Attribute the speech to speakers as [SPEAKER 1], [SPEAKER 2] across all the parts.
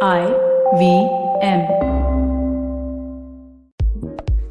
[SPEAKER 1] IVM.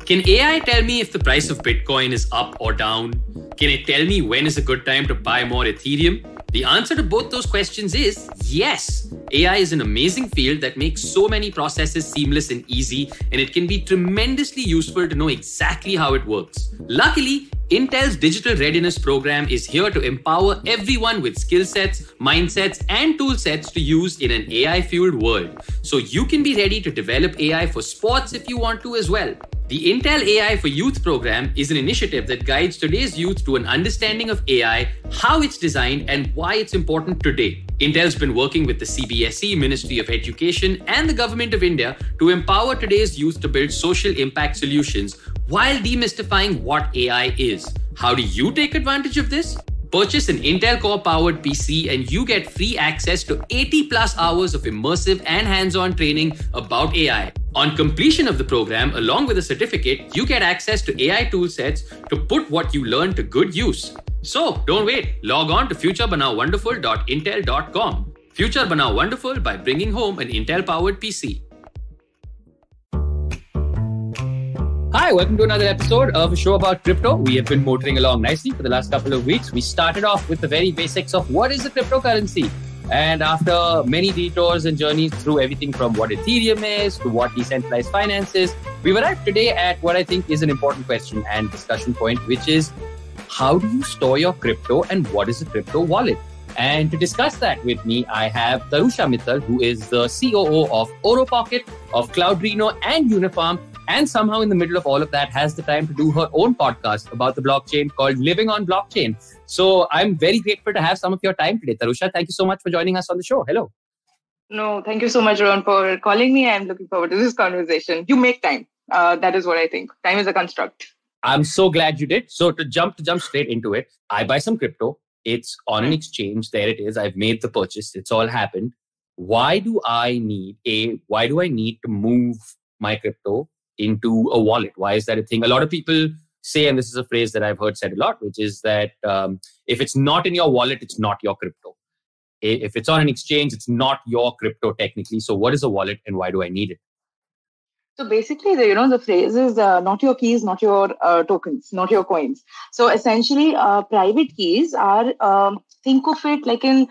[SPEAKER 2] Can AI tell me if the price of Bitcoin is up or down? Can it tell me when is a good time to buy more Ethereum? The answer to both those questions is yes. AI is an amazing field that makes so many processes seamless and easy, and it can be tremendously useful to know exactly how it works. Luckily, Intel's Digital Readiness Program is here to empower everyone with skill sets, mindsets, and tool sets to use in an AI-fueled world. So you can be ready to develop AI for sports if you want to as well. The Intel AI for Youth program is an initiative that guides today's youth to an understanding of AI, how it's designed, and why it's important today. Intel's been working with the CBSE, Ministry of Education, and the Government of India to empower today's youth to build social impact solutions while demystifying what AI is. How do you take advantage of this? Purchase an Intel Core-powered PC and you get free access to 80+ hours of immersive and hands-on training about AI. On completion of the program, along with a certificate, you get access to AI toolsets to put what you learn to good use. So, don't wait. Log on to futurebanawonderful.intel.com. Future Banaw Wonderful by bringing home an Intel-powered PC. Hi, welcome to another episode of a show about crypto. We have been motoring along nicely for the last couple of weeks. We started off with the very basics of what is a cryptocurrency. And after many detours and journeys through everything from what Ethereum is to what decentralized finance is, we've arrived today at what I think is an important question and discussion point, which is how do you store your crypto and what is a crypto wallet? And to discuss that with me, I have Tarusha Mittal, who is the COO of Oro Pocket, of Cloudrino and UniFarm, and somehow in the middle of all of that has the time to do her own podcast about the blockchain called Living on Blockchain. So I'm very grateful to have some of your time today. Tarusha, thank you so much for joining us on the show. Hello.
[SPEAKER 3] No, thank you so much, Rohan, for calling me. I'm looking forward to this conversation. You make time. That is what I think. Time is a construct.
[SPEAKER 2] I'm so glad you did. So to jump straight into it, I buy some crypto. It's on an exchange. There it is. I've made the purchase. It's all happened. Why do I need to move my crypto into a wallet? Why is that a thing? A lot of people say, and this is a phrase that I've heard said a lot, which is that if it's not in your wallet, it's not your crypto. If it's on an exchange, it's not your crypto technically. So what is a wallet and why do I need it?
[SPEAKER 3] So basically, the phrase is not your keys, not your tokens, not your coins. So essentially, private keys are, think of it like in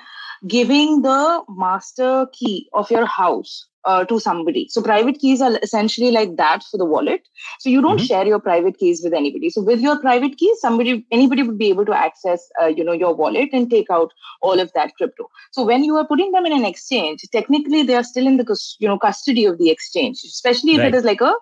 [SPEAKER 3] giving the master key of your house to somebody. So private keys are essentially like that for the wallet. So you don't share your private keys with anybody. So with your private keys, anybody would be able to access, your wallet and take out all of that crypto. So when you are putting them in an exchange, technically they are still in the custody of the exchange, especially if it is like a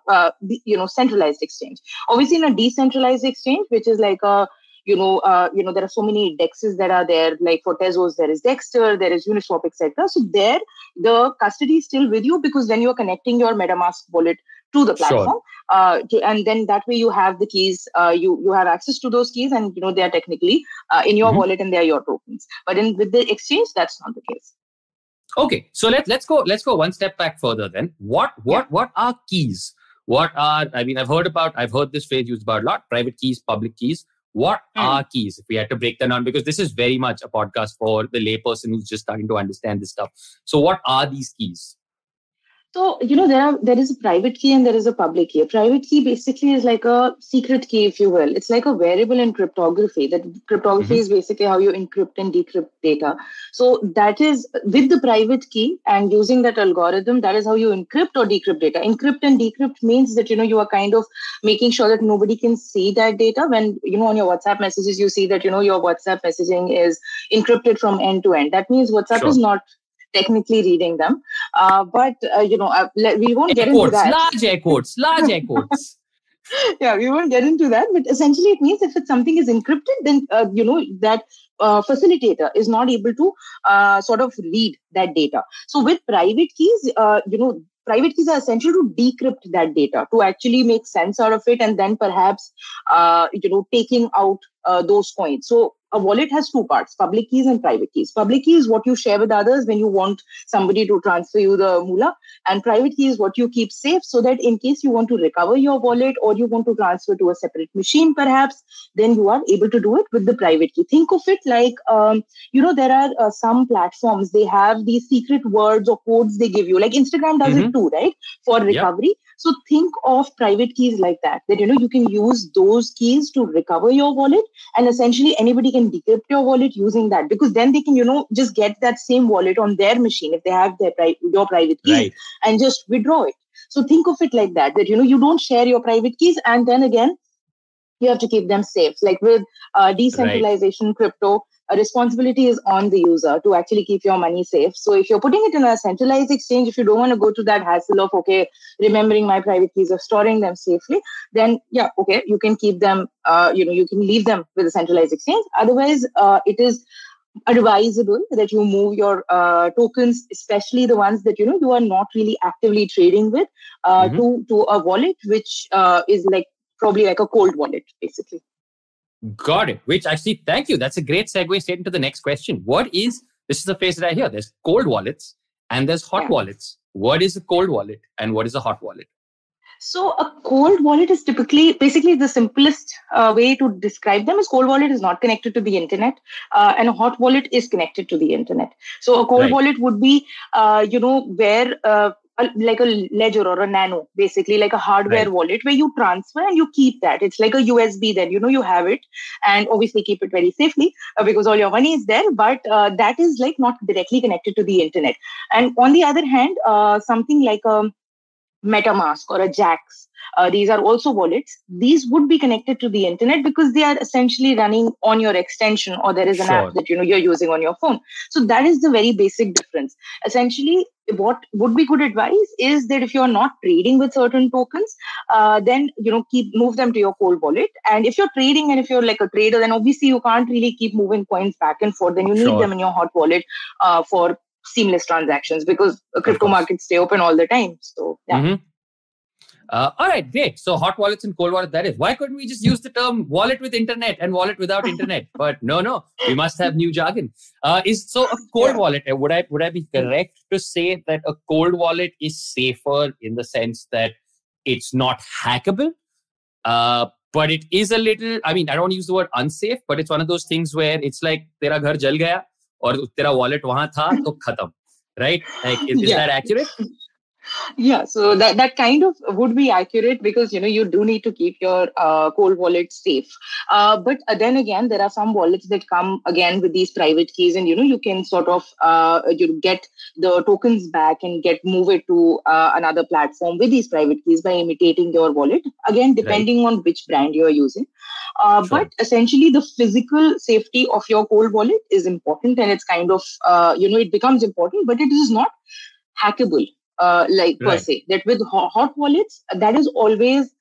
[SPEAKER 3] centralized exchange. Obviously, in a decentralized exchange, which is like a there are so many dexes that are there. Like for Tezos, there is Dexter, there is Uniswap, etc. So there, the custody is still with you because then you are connecting your MetaMask wallet to the platform, and then that way you have the keys. You have access to those keys, and they are technically in your wallet and they are your tokens. But with the exchange, that's not the case.
[SPEAKER 2] Okay, so let's go one step back further. Then what are keys? I've heard this phrase used about a lot: private keys, public keys. What are keys, if we had to break them down? Because this is very much a podcast for the layperson who's just starting to understand this stuff. So what are these keys?
[SPEAKER 3] So, there is a private key and there is a public key. A private key basically is like a secret key, if you will. It's like a variable in cryptography. That cryptography is basically how you encrypt and decrypt data. So that is with the private key and using that algorithm, that is how you encrypt or decrypt data. Encrypt and decrypt means that, you are kind of making sure that nobody can see that data. When, on your WhatsApp messages, you see that, your WhatsApp messaging is encrypted from end to end. That means WhatsApp is not technically reading them. But we won't get into that.
[SPEAKER 2] Large air quotes.
[SPEAKER 3] Yeah, we won't get into that. But essentially, it means if something is encrypted, then, that facilitator is not able to sort of read that data. So with private keys, private keys are essential to decrypt that data, to actually make sense out of it, and then perhaps, taking out those coins. So a wallet has two parts, public keys and private keys. Public key is what you share with others when you want somebody to transfer you the moolah. And private key is what you keep safe so that in case you want to recover your wallet or you want to transfer to a separate machine, perhaps, then you are able to do it with the private key. Think of it like, there are some platforms, they have these secret words or codes they give you. Like Instagram does it too, right? For recovery. Yep. So think of private keys like that, you can use those keys to recover your wallet, and essentially anybody can decrypt your wallet using that, because then they can, just get that same wallet on their machine if they have your private keys, and just withdraw it. So think of it like that, you don't share your private keys, and then again, you have to keep them safe. Like with decentralization, crypto, a responsibility is on the user to actually keep your money safe. So if you're putting it in a centralized exchange, if you don't want to go to that hassle of, remembering my private keys or storing them safely, then you can keep them, you can leave them with a centralized exchange. Otherwise, it is advisable that you move your tokens, especially the ones that, you are not really actively trading with, to a wallet, which is probably like a cold wallet, basically.
[SPEAKER 2] Got it. Which actually, thank you. That's a great segue straight into the next question. This is the phrase that I hear. There's cold wallets and there's hot wallets. What is a cold wallet and what is a hot wallet?
[SPEAKER 3] So a cold wallet is basically the simplest way to describe them is cold wallet is not connected to the internet, and a hot wallet is connected to the internet. So a cold wallet would be, where like a ledger or a nano, basically like a hardware wallet where you transfer and you keep that. It's like a USB then, you have it, and obviously keep it very safely because all your money is there, but that is like not directly connected to the internet. And on the other hand, something like a MetaMask or a Jax, these are also wallets. These would be connected to the internet because they are essentially running on your extension, or there is an app that you're using on your phone. So that is the very basic difference. Essentially, what would be good advice is that if you're not trading with certain tokens, then move them to your cold wallet. And if you're trading and if you're like a trader, then obviously you can't really keep moving coins back and forth. Then you need them in your hot wallet for seamless transactions, because crypto markets stay open all the time. So
[SPEAKER 2] all right, great. So hot wallets and cold wallet, that is. Why couldn't we just use the term wallet with internet and wallet without internet? But no, we must have new jargon. So a cold wallet, would I be correct to say that a cold wallet is safer in the sense that it's not hackable? But it is a little, I don't want to use the word unsafe, but it's one of those things where it's like, tera ghar jal gaya aur tera wallet wahan tha, to khatam. Right? Like, is that accurate?
[SPEAKER 3] Yeah, so that kind of would be accurate because, you do need to keep your cold wallet safe. But then again, there are some wallets that come again with these private keys, and, you can sort of get the tokens back and move it to another platform with these private keys by imitating your wallet. Again, depending on which brand you are using. But essentially, the physical safety of your cold wallet is important, and it's kind of, it becomes important, but it is not hackable. Per se, that with hot wallets, that is always,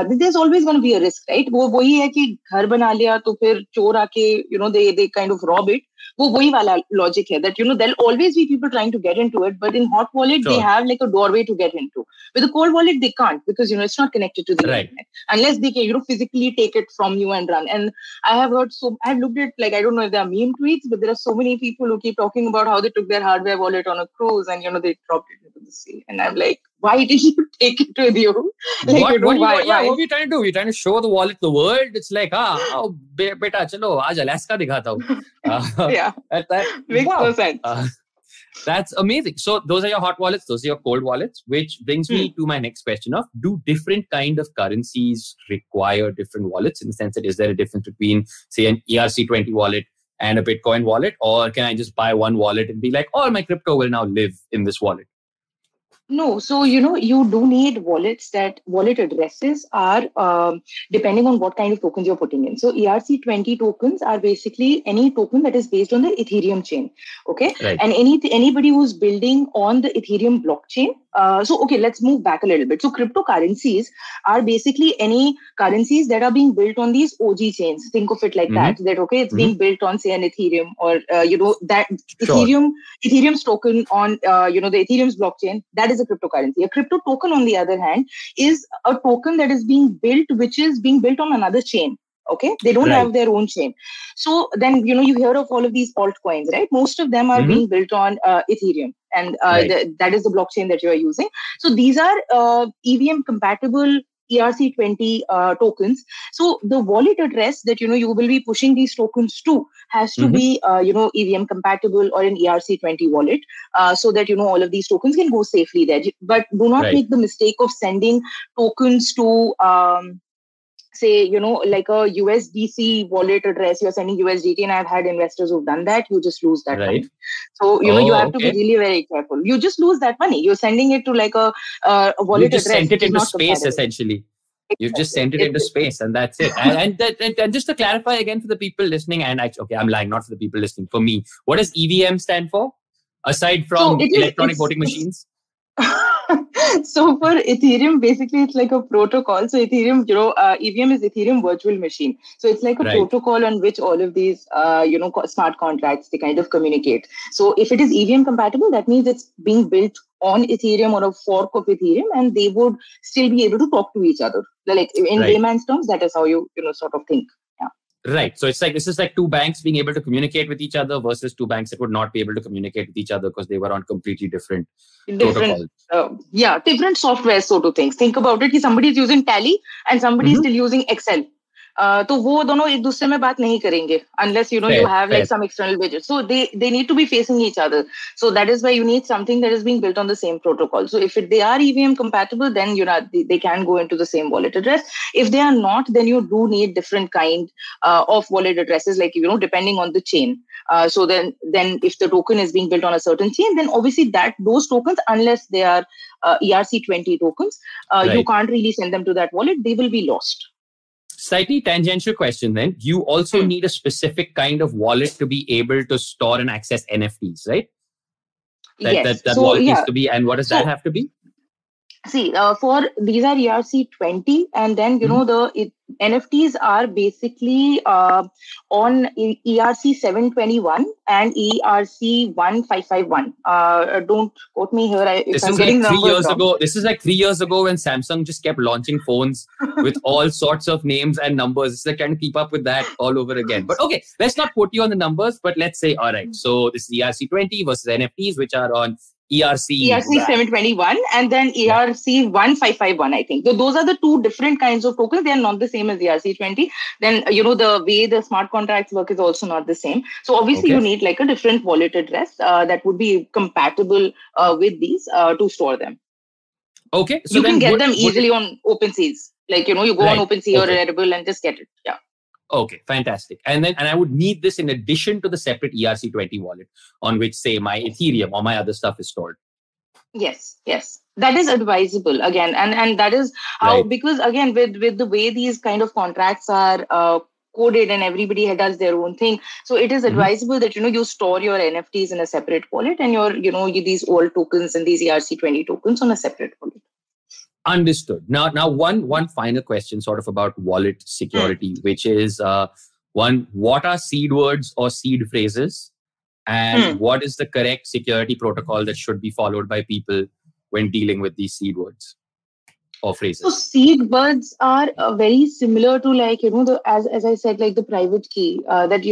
[SPEAKER 3] there's always going to be a risk, right? वो वही है कि घर बना लिया तो फिर चोर आके, they kind of rob it. वो वही वाला logic है that, there'll always be people trying to get into it, but in hot wallet, they have like a doorway to get into. With a cold wallet, they can't because, it's not connected to the internet. Unless they can, physically take it from you and run. And I've looked at, like, I don't know if there are meme tweets, but there are so many people who keep talking about how they took their hardware wallet on a cruise and, they dropped it into the sea. And I'm like, why did you take it with you? Like,
[SPEAKER 2] what are we trying to do? We're trying to show the wallet to the world. It's like, beta, chalo, aaj Alaska dikhata hu.
[SPEAKER 3] Yeah, that makes no sense.
[SPEAKER 2] That's amazing. So those are your hot wallets. Those are your cold wallets, which brings me to my next question of, do different kind of currencies require different wallets? In the sense that, is there a difference between, say, an ERC20 wallet and a Bitcoin wallet? Or can I just buy one wallet and be like, all my crypto will now live in this wallet?
[SPEAKER 3] No, so you do need wallets. That wallet addresses are depending on what kind of tokens you're putting in. So ERC20 tokens are basically any token that is based on the Ethereum chain. Okay, and anybody who's building on the Ethereum blockchain. Let's move back a little bit. So cryptocurrencies are basically any currencies that are being built on these OG chains. Think of it like that. It's being built on, say, an Ethereum, or Ethereum's token on the Ethereum's blockchain. That is a cryptocurrency. A crypto token, on the other hand, is a token that is being built, which is being built on another chain. Okay, they don't have their own chain. So then, you hear of all of these altcoins, right? Most of them are being built on Ethereum, and that is the blockchain that you are using. So these are EVM compatible ERC20 tokens. So the wallet address that you will be pushing these tokens to has to be EVM compatible or an ERC20 wallet, so that all of these tokens can go safely there. But do not make the mistake of sending tokens to say, like a USDC wallet address. You're sending USDT, and I've had investors who've done that. You just lose that money. So, you have to be really very careful. You just lose that money. You're sending it to like a wallet address.
[SPEAKER 2] You just sent it into space, essentially. You've just sent it into space, and that's it. And just to clarify again for the people listening, and I'm lying, not for the people listening, for me, what does EVM stand for? Aside from electronic voting machines?
[SPEAKER 3] So for Ethereum, basically it's like a protocol. So Ethereum, EVM is Ethereum Virtual Machine. So it's like a protocol on which all of these, smart contracts, they kind of communicate. So if it is EVM compatible, that means it's being built on Ethereum or a fork of Ethereum, and they would still be able to talk to each other. Like in layman's terms, that is how you sort of think.
[SPEAKER 2] Right. So it's like, this is like two banks being able to communicate with each other versus two banks that would not be able to communicate with each other because they were on completely different protocols.
[SPEAKER 3] Different software sort of things. Think about it, somebody is using Tally and somebody is still using Excel. तो वो दोनों एक दूसरे में बात नहीं करेंगे unless you have like some external widgets. So they need to be facing each other. So that is why you need something that is being built on the same protocol. So if they are EVM compatible, then they can go into the same wallet address. If they are not, then you do need different kind of wallet addresses, like depending on the chain. So then if the token is being built on a certain chain, then obviously those tokens, unless they are ERC20 tokens, you can't really send them to that wallet. They will be lost.
[SPEAKER 2] Slightly tangential question then. You also need a specific kind of wallet to be able to store and access NFTs, right? That wallet needs to be, and what does that have to be?
[SPEAKER 3] See, for these are ERC20, and then the NFTs are basically on ERC 721 and ERC 1551. Don't quote me here.
[SPEAKER 2] This is like 3 years ago. This is like 3 years ago when Samsung just kept launching phones with all sorts of names and numbers. It's like trying to keep up with that all over again. But okay, let's not quote you on the numbers, but let's say, all right, so this is ERC20 versus NFTs, which are on ERC
[SPEAKER 3] 721 and then ERC 1551, I think. So those are the two different kinds of tokens. They are not the same as ERC20. Then, the way the smart contracts work is also not the same. So obviously you need like a different wallet address that would be compatible with these to store them.
[SPEAKER 2] Okay. So
[SPEAKER 3] you can get them easily on OpenSeas. Like, you go on OpenSea or Rarible and just get it. Yeah.
[SPEAKER 2] Okay, fantastic. And I would need this in addition to the separate ERC20 wallet on which, say, my Ethereum or my other stuff is stored.
[SPEAKER 3] Yes. That is advisable again. And that is how, because again, with the way these kind of contracts are coded and everybody does their own thing. So it is advisable that, you store your NFTs in a separate wallet and these old tokens and these ERC20 tokens on a separate wallet.
[SPEAKER 2] Understood. Now, one final question sort of about wallet security, which is what are seed words or seed phrases, and what is the correct security protocol that should be followed by people when dealing with these seed words or phrases?
[SPEAKER 3] So seed words are very similar to like, as I said, like the private key that,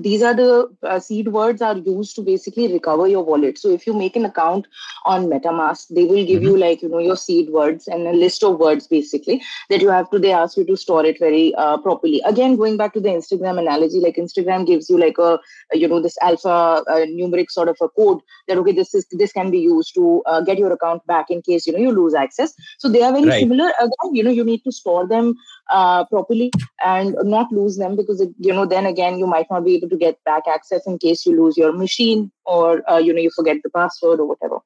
[SPEAKER 3] these are the seed words are used to basically recover your wallet. So if you make an account on MetaMask, they will give you like, your seed words and a list of words basically that they ask you to store it very properly. Again, going back to the Instagram analogy, like Instagram gives you like a, this alpha numeric sort of a code that, okay, this can be used to get your account back in case, you lose access. So they are very similar. Again, you need to store them properly and not lose them because, then again, you might not be able to get back access in case you lose your machine or, you forget the password or whatever.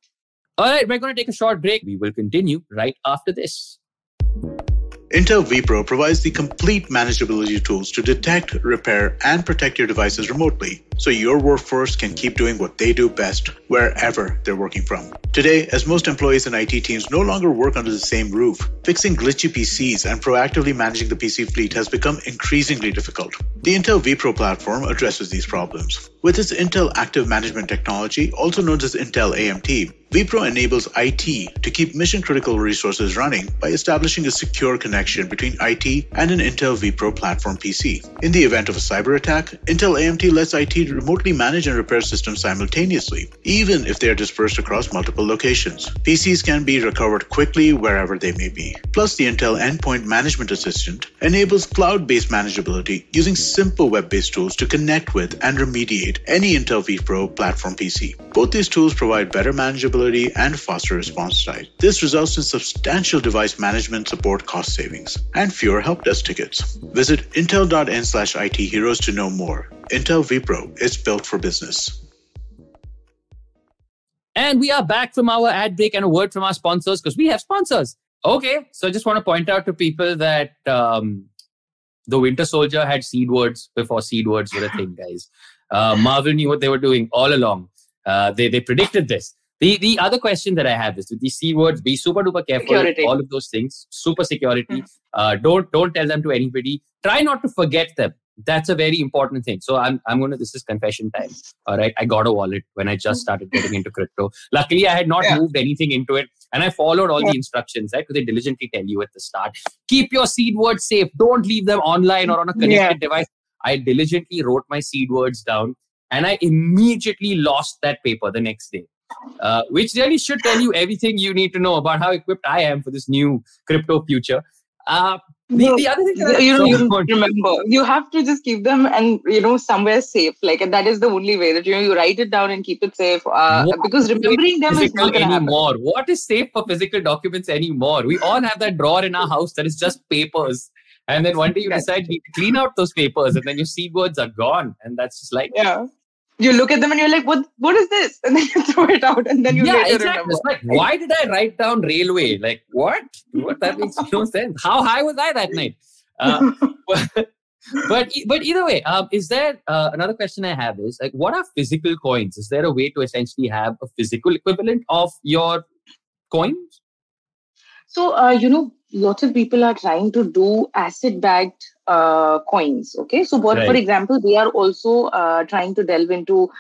[SPEAKER 2] All right, we're going to take a short break. We will continue right after this.
[SPEAKER 1] Intel vPro provides the complete manageability tools to detect, repair, and protect your devices remotely, so your workforce can keep doing what they do best, wherever they're working from. Today, as most employees and IT teams no longer work under the same roof, fixing glitchy PCs and proactively managing the PC fleet has become increasingly difficult. The Intel vPro platform addresses these problems. With its Intel Active Management technology, also known as Intel AMT, vPro enables IT to keep mission-critical resources running by establishing a secure connection between IT and an Intel vPro platform PC. In the event of a cyber attack, Intel AMT lets IT remotely manage and repair systems simultaneously, even if they are dispersed across multiple locations. PCs can be recovered quickly wherever they may be. Plus, the Intel Endpoint Management Assistant enables cloud-based manageability using simple web-based tools to connect with and remediate any Intel vPro platform PC. Both these tools provide better manageability and faster response time. This results in substantial device management support cost savings and fewer help desk tickets. Visit intel.in/IT heroes to know more. Intel vPro is built for business.
[SPEAKER 4] And we are back from our ad break and a word from our sponsors because we have sponsors. Okay, so I just want to point out to people that the Winter Soldier had seed words before seed words were a thing, guys. Marvel knew what they were doing all along. They predicted this. The other question that I have is, with these seed words, be super duper careful.
[SPEAKER 3] Security.
[SPEAKER 4] All of those things, super security. Don't tell them to anybody. Try not to forget them. That's a very important thing. So this is confession time. All right. I got a wallet when I just started getting into crypto. Luckily, I had not moved anything into it. And I followed all the instructions, right? Because they diligently tell you at the start. Keep your seed words safe. Don't leave them online or on a connected device. I diligently wrote my seed words down and I immediately lost that paper the next day. Which really should tell you everything you need to know about how equipped I am for this new crypto future. The other thing that
[SPEAKER 3] you remember, you have to just keep them and somewhere safe. Like that is the only way that you write it down and keep it safe. Because remembering them is not
[SPEAKER 4] anymore. What is safe for physical documents anymore? We all have that drawer in our house that is just papers. And then one day you decide to clean out those papers, and then your seed words are gone, and that's just like
[SPEAKER 3] You look at them and you're like, what is this? And then you throw it out and then you later remember.
[SPEAKER 4] It's like, why did I write down railway? Like, what? That makes no sense. How high was I that night? But either way, is there another question I have is, like, what are physical coins? Is there a way to essentially have a physical equivalent of your coins?
[SPEAKER 3] So, lots of people are trying to do asset-backed coins. Okay, so for example, they are also trying to delve into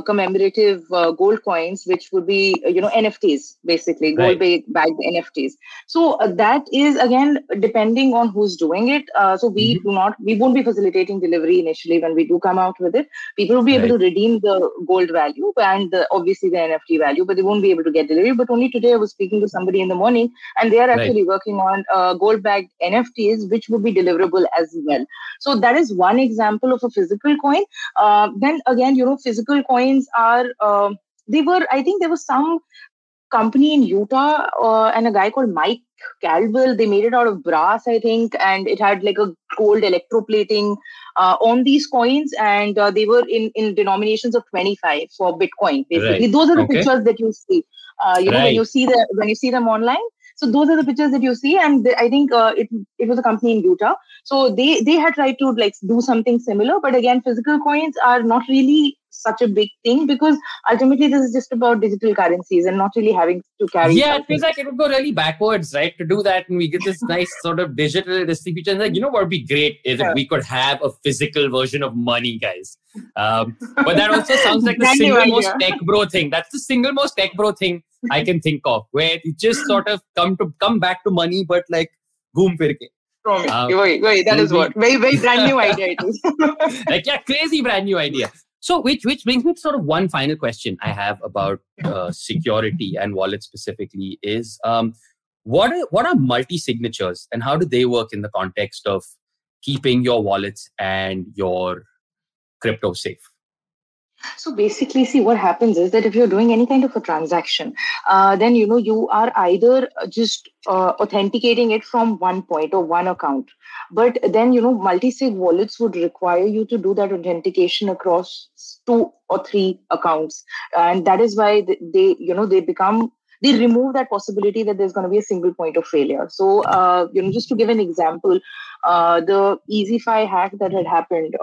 [SPEAKER 3] commemorative gold coins, which would be NFTs, basically gold-backed NFTs. So that is again depending on who's doing it. So we won't be facilitating delivery initially when we do come out with it. People will be able to redeem the gold value and obviously the NFT value, but they won't be able to get delivery. But only today I was speaking to somebody in the morning, and they are actually working on gold-backed NFTs, which would be deliverable as well. So that is one example of a physical coin. Then again, physical coins are, I think there was some company in Utah and a guy called Mike Caldwell. They made it out of brass, I think, and it had like a gold electroplating on these coins, and they were in denominations of 25 for Bitcoin, basically. Those are the pictures that you see, when you see them online. So those are the pictures that you see, and I think it was a company in Utah. So they had tried to do something similar, but again, physical coins are not really such a big thing because ultimately this is just about digital currencies and not really having to carry.
[SPEAKER 4] Yeah, it feels like it would go really backwards, right? To do that, and we get this nice sort of digital distribution. Like, what would be great is if we could have a physical version of money, guys. But that also sounds like the single most tech bro thing. That's the single most tech bro thing I can think of, where you just sort of come back to money, but like boom, firke.
[SPEAKER 3] Wait, that is what very brand new idea it is.
[SPEAKER 4] Crazy brand new idea. So which brings me to sort of one final question I have about security and wallets specifically is what are multi-signatures and how do they work in the context of keeping your wallets and your crypto safe?
[SPEAKER 3] So basically, see, what happens is that if you're doing any kind of a transaction, then, you are either just authenticating it from one point or one account. But then, multi-sig wallets would require you to do that authentication across 2 or 3 accounts. And that is why they remove that possibility that there's going to be a single point of failure. So, just to give an example, the EasyFi hack that had happened,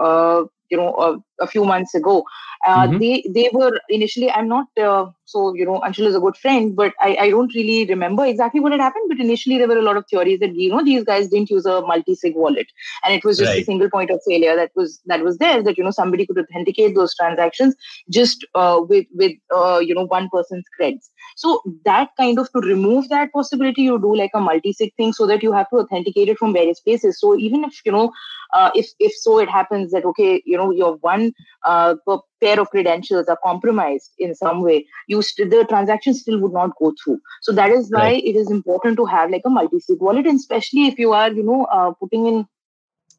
[SPEAKER 3] a few months ago. They were initially, I'm not, Anshul is a good friend, but I don't really remember exactly what had happened. But initially there were a lot of theories that, these guys didn't use a multi-sig wallet. And it was just a single point of failure that was there, that, somebody could authenticate those transactions just with one person's creds. So that kind of, to remove that possibility, you do like a multi-sig thing so that you have to authenticate it from various places. So even if, if so it happens that, okay, your one pair of credentials are compromised in some way, the transaction still would not go through. So that is why it is important to have like a multi-sig wallet, and especially if you are, putting in,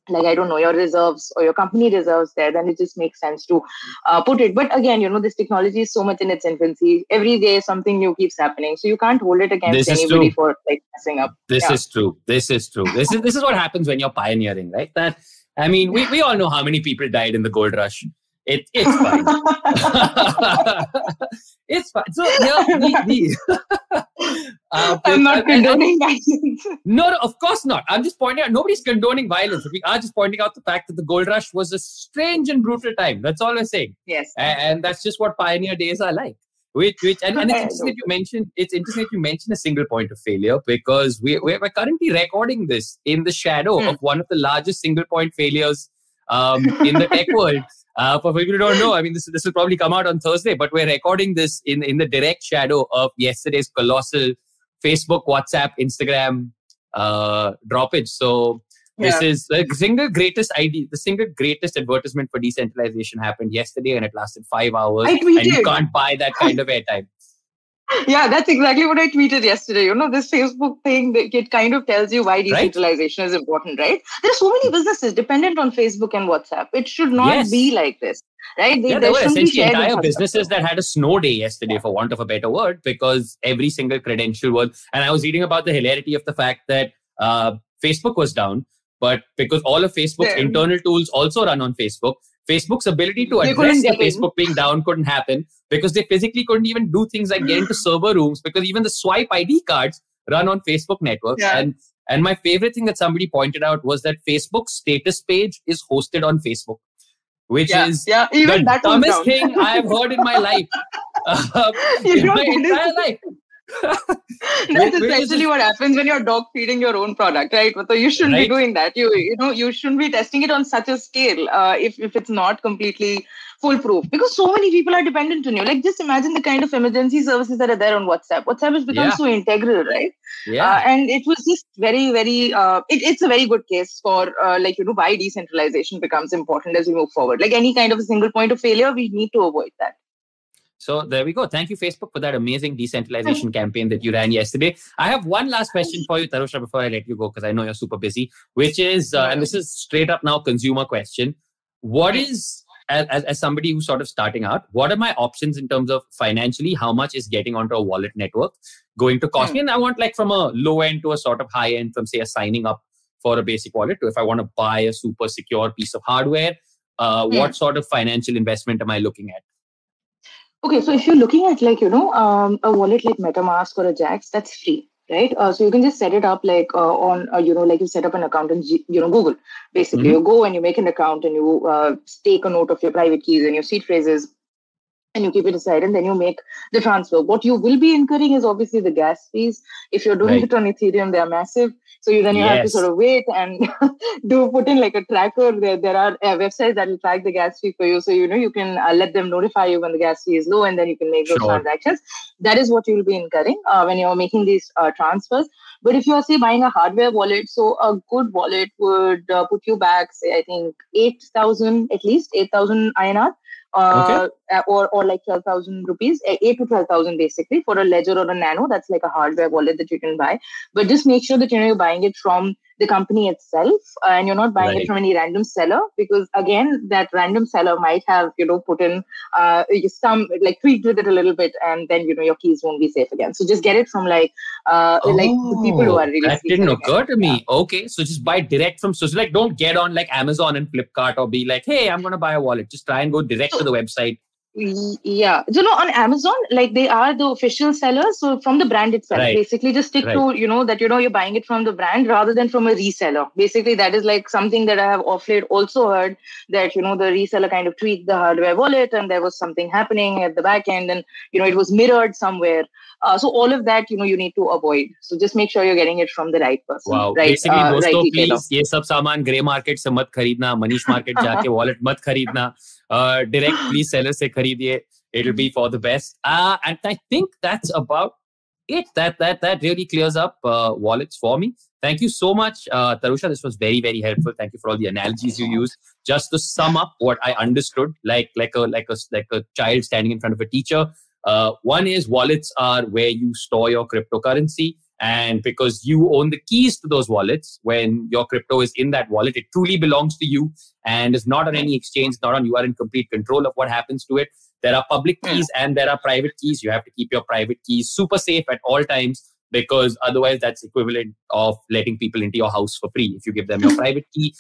[SPEAKER 3] like, I don't know, your reserves or your company reserves there, then it just makes sense to put it. But again, this technology is so much in its infancy. Every day something new keeps happening. So you can't hold it against anybody for like messing up.
[SPEAKER 4] This is true. This is what happens when you're pioneering, right? That, I mean, we all know how many people died in the gold rush. It's fine. It's fine. So
[SPEAKER 3] I'm not condoning violence.
[SPEAKER 4] No, of course not. I'm just pointing out, nobody's condoning violence. We are just pointing out the fact that the gold rush was a strange and brutal time. That's all we're saying.
[SPEAKER 3] Yes.
[SPEAKER 4] And that's just what pioneer days are like. And it's interesting that you mentioned a single point of failure, because we're currently recording this in the shadow of one of the largest single point failures in the tech world. For people who don't know, I mean, this will probably come out on Thursday, but we're recording this in the direct shadow of yesterday's colossal Facebook, WhatsApp, Instagram droppage. So this is the single greatest advertisement for decentralization happened yesterday, and it lasted 5 hours. And you can't buy that kind of airtime.
[SPEAKER 3] Yeah, that's exactly what I tweeted yesterday. This Facebook thing, it kind of tells you why decentralization is important, right? There's so many businesses dependent on Facebook and WhatsApp. It should not be like this, right?
[SPEAKER 4] There were essentially entire businesses that had a snow day yesterday, for want of a better word, because every single credential was... And I was reading about the hilarity of the fact that Facebook was down, but because all of Facebook's internal tools also run on Facebook, Facebook's ability to address the Facebook being down couldn't happen because they physically couldn't even do things like get into server rooms, because even the swipe ID cards run on Facebook networks. Yeah. And my favorite thing that somebody pointed out was that Facebook's status page is hosted on Facebook, which is
[SPEAKER 3] even
[SPEAKER 4] the dumbest thing I have heard in my life. In my entire life.
[SPEAKER 3] That's essentially what happens when you're dog feeding your own product, right? So you shouldn't be doing that. You shouldn't be testing it on such a scale if it's not completely foolproof, because so many people are dependent on you. Like, just imagine the kind of emergency services that are there on WhatsApp. WhatsApp has become so integral, right? And it was just very, very, it's a very good case for why decentralization becomes important as we move forward. Like any kind of a single point of failure, we need to avoid that.
[SPEAKER 4] So there we go. Thank you, Facebook, for that amazing decentralization campaign that you ran yesterday. I have one last question for you, Tarusha, before I let you go, because I know you're super busy, which is, and this is straight up now consumer question. What is, as somebody who's sort of starting out, what are my options in terms of financially? How much is getting onto a wallet network going to cost me? And I want like from a low end to a sort of high end, from say a signing up for a basic wallet to if I want to buy a super secure piece of hardware, what sort of financial investment am I looking at?
[SPEAKER 3] Okay, so if you're looking at a wallet like MetaMask or a Jax, that's free, right? So you can just set it up on you set up an account in Google. Basically, you go and you make an account and you take a note of your private keys and your seed phrases, and you keep it aside, and then you make the transfer. What you will be incurring is obviously the gas fees. If you're doing it on Ethereum, they are massive. So you have to sort of wait and put in like a tracker. There are websites that will track the gas fee for you. So, you can let them notify you when the gas fee is low, and then you can make those transactions. That is what you will be incurring when you're making these transfers. But if you are, say, buying a hardware wallet, so a good wallet would put you back, say, I think 8,000, at least 8,000 INR. Or like 12,000 rupees, 8 to 12,000 basically for a Ledger or a Nano. That's like a hardware wallet that you can buy. But just make sure that you're buying it from the company itself and you're not buying it from any random seller, because again, that random seller might have, put in some tweaked with it a little bit, and then, your keys won't be safe again. So just get it from the people who are really...
[SPEAKER 4] That didn't occur to me. Okay. So just buy direct from... So don't get on like Amazon and Flipkart or be like, hey, I'm going to buy a wallet. Just try and go direct to the website
[SPEAKER 3] Yeah. On Amazon, like they are the official sellers. So from the brand itself, basically just stick to, that, you're buying it from the brand rather than from a reseller. Basically, that is like something that I have of late also heard that, the reseller kind of tweaked the hardware wallet and there was something happening at the back end and, it was mirrored somewhere. So all of that, you need to avoid. So just make sure you're getting it from the right person.
[SPEAKER 4] Wow.
[SPEAKER 3] Right,
[SPEAKER 4] basically,
[SPEAKER 3] dosto,
[SPEAKER 4] please, ये सब सामान grey market से मत खरीदना, Manish market जाके wallet मत खरीदना. Direct, please seller se kharidye. It'll be for the best. And I think that's about it. That really clears up wallets for me. Thank you so much, Tarusha. This was very, very helpful. Thank you for all the analogies you used. Just to sum up what I understood, like a child standing in front of a teacher. One is wallets are where you store your cryptocurrency. And because you own the keys to those wallets, when your crypto is in that wallet, it truly belongs to you and is not on any exchange, not on, you are in complete control of what happens to it. There are public keys and there are private keys. You have to keep your private keys super safe at all times because otherwise that's equivalent of letting people into your house for free if you give them your private key.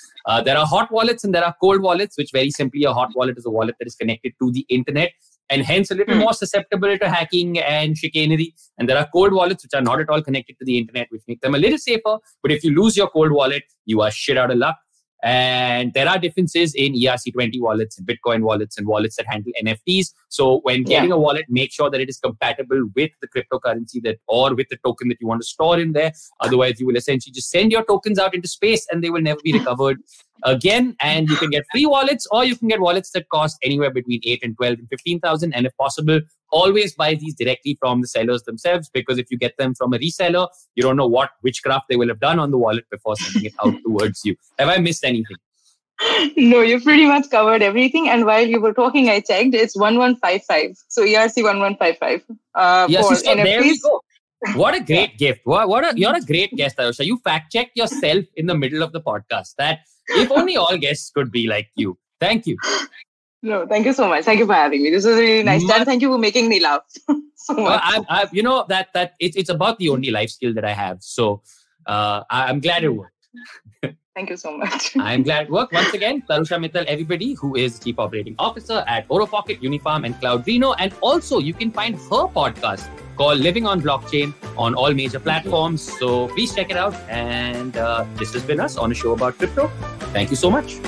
[SPEAKER 4] There are hot wallets and there are cold wallets, which very simply a hot wallet is a wallet that is connected to the internet and hence a little more susceptible to hacking and chicanery. And there are cold wallets which are not at all connected to the internet, which make them a little safer. But if you lose your cold wallet, you are shit out of luck. And there are differences in ERC20 wallets and Bitcoin wallets and wallets that handle NFTs. So when getting a wallet, make sure that it is compatible with the cryptocurrency or with the token that you want to store in there. Otherwise, you will essentially just send your tokens out into space and they will never be recovered again. And you can get free wallets or you can get wallets that cost anywhere between 8 and 12 and 15,000. And if possible, always buy these directly from the sellers themselves, because if you get them from a reseller, you don't know what witchcraft they will have done on the wallet before sending it out towards you. Have I missed anything?
[SPEAKER 3] No, you pretty much covered everything. And while you were talking, I checked, it's 1155. So ERC 1155.
[SPEAKER 4] Yes, so there we go. What a great gift. You're a great guest, Tarusha. You fact-checked yourself in the middle of the podcast. That if only all guests could be like you. Thank you.
[SPEAKER 3] No, thank you so much. Thank you for having me. This was really nice. And thank you for making me laugh so much.
[SPEAKER 4] That it's about the only life skill that I have. So I'm glad it worked.
[SPEAKER 3] Thank you so much.
[SPEAKER 4] I'm glad it worked. Once again, Tarusha Mittal, everybody, who is Chief Operating Officer at Oro Pocket, UniFarm and Cloudrino. And also, you can find her podcast called Living on Blockchain on all major platforms. So please check it out. And this has been us on a show about crypto. Thank you so much.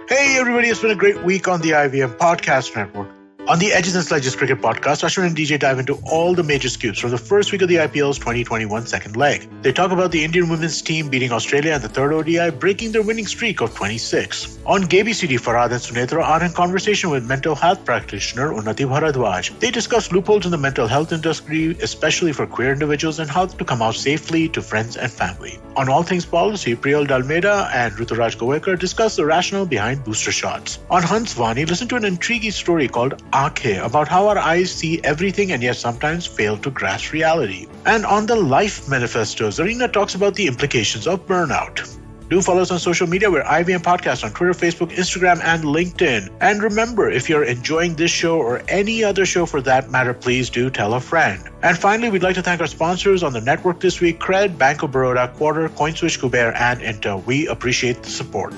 [SPEAKER 1] Hey everybody, it's been a great week on the IVM Podcast Network. On the Edges and Sledges Cricket Podcast, Ashwin and DJ dive into all the major scoops from the first week of the IPL's 2021 second leg. They talk about the Indian women's team beating Australia in the third ODI, breaking their winning streak of 26. On KBCD, Farhad and Sunetra are in conversation with mental health practitioner Unnati Bharadwaj. They discuss loopholes in the mental health industry, especially for queer individuals, and how to come out safely to friends and family. On All Things Policy, Priyal Dalmeda and Ruturaj Govekar discuss the rationale behind booster shots. On Hans Vani, listen to an intriguing story called Aakhe about how our eyes see everything and yet sometimes fail to grasp reality. And on the Life Manifesto, Zarina talks about the implications of burnout. Do follow us on social media. We're IVM Podcast on Twitter, Facebook, Instagram, and LinkedIn. And remember, if you're enjoying this show or any other show for that matter, please do tell a friend. And finally, we'd like to thank our sponsors on the network this week, Cred, Bank of Baroda, Quarter, CoinSwitch, Kuber, and Inter. We appreciate the support.